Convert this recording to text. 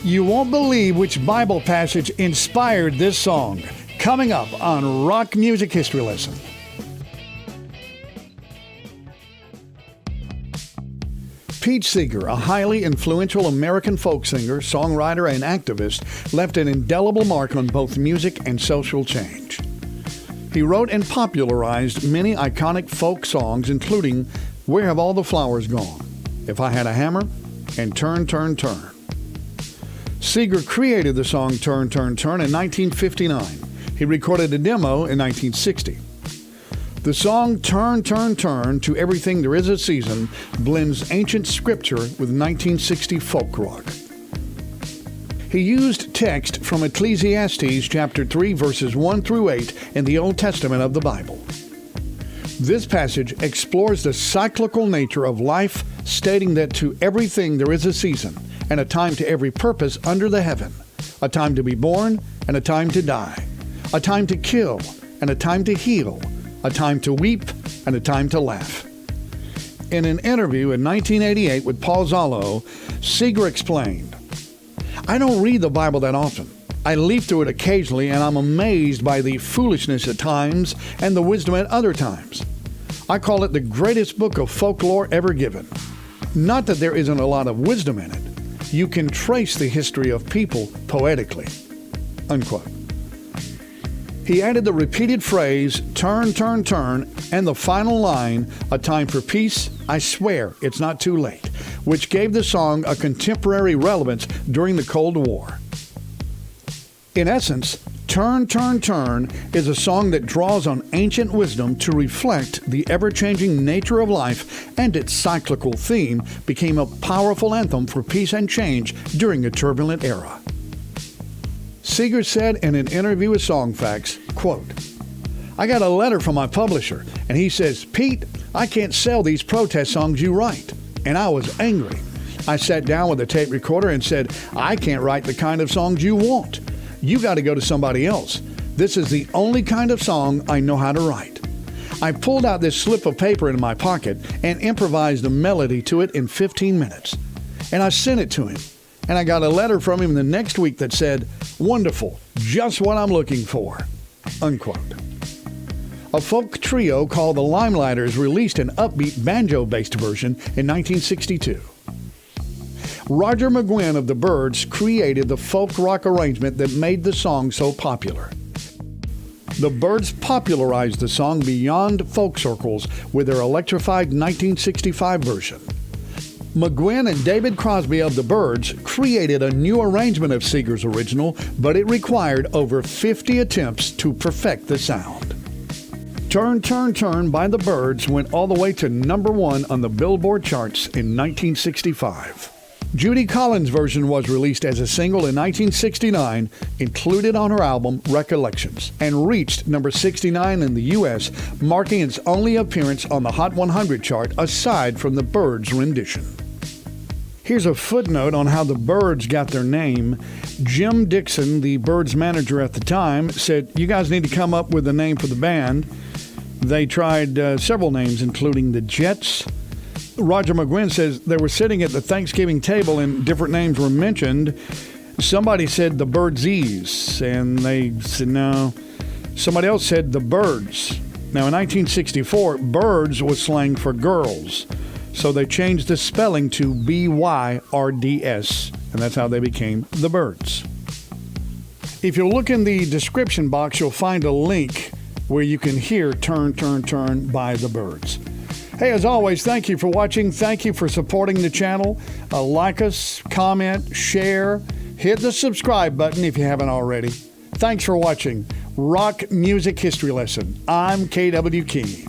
You won't believe which Bible passage inspired this song. Coming up on Rock Music History Lesson. Pete Seeger, a highly influential American folk singer, songwriter, and activist, left an indelible mark on both music and social change. He wrote and popularized many iconic folk songs, including Where Have All the Flowers Gone?, If I Had a Hammer, and Turn, Turn, Turn. Seeger created the song Turn, Turn, Turn in 1959. He recorded a demo in 1960. The song Turn, Turn, Turn to Everything There Is a Season blends ancient scripture with 1960 folk rock. He used text from Ecclesiastes chapter 3 verses 1 through 8 in the Old Testament of the Bible. This passage explores the cyclical nature of life, stating that to everything there is a season, and a time to every purpose under the heaven, a time to be born and a time to die, a time to kill and a time to heal, a time to weep and a time to laugh. In an interview in 1988 with Paul Zollo, Seeger explained, "I don't read the Bible that often. I leaf through it occasionally, and I'm amazed by the foolishness at times and the wisdom at other times. I call it the greatest book of folklore ever given. Not that there isn't a lot of wisdom in it. You can trace the history of people poetically." Unquote. He added the repeated phrase, turn, turn, turn, and the final line, a time for peace, I swear it's not too late, which gave the song a contemporary relevance during the Cold War. In essence, Turn, Turn, Turn is a song that draws on ancient wisdom to reflect the ever-changing nature of life, and its cyclical theme became a powerful anthem for peace and change during a turbulent era. Seeger said in an interview with Songfacts, quote, "I got a letter from my publisher, and he says, 'Pete, I can't sell these protest songs you write.' And I was angry. I sat down with a tape recorder and said, 'I can't write the kind of songs you want. You got to go to somebody else. This is the only kind of song I know how to write.' I pulled out this slip of paper in my pocket and improvised a melody to it in 15 minutes. And I sent it to him. And I got a letter from him the next week that said, 'Wonderful, just what I'm looking for.'" Unquote. A folk trio called the Limelighters released an upbeat banjo-based version in 1962. Roger McGuinn of the Byrds created the folk rock arrangement that made the song so popular. The Byrds popularized the song beyond folk circles with their electrified 1965 version. McGuinn and David Crosby of the Byrds created a new arrangement of Seeger's original, but it required over 50 attempts to perfect the sound. Turn, Turn, Turn by the Byrds went all the way to number 1 on the Billboard charts in 1965. Judy Collins' version was released as a single in 1969, included on her album Recollections, and reached number 69 in the U.S., marking its only appearance on the Hot 100 chart aside from the Byrds' rendition. Here's a footnote on how the Byrds got their name. Jim Dixon, the Byrds manager at the time, said, "You guys need to come up with a name for the band." They tried several names, including the Jets. Roger McGuinn says they were sitting at the Thanksgiving table and different names were mentioned. Somebody said the Birdsies, and they said no. Somebody else said the Byrds. Now, in 1964, Byrds was slang for girls, so they changed the spelling to Byrds, and that's how they became the Byrds. If you look in the description box, you'll find a link where you can hear Turn, Turn, Turn by the Byrds. Hey, as always, thank you for watching. Thank you for supporting the channel. Like us, comment, share, hit the subscribe button if you haven't already. Thanks for watching Rock Music History Lesson. I'm KW Key.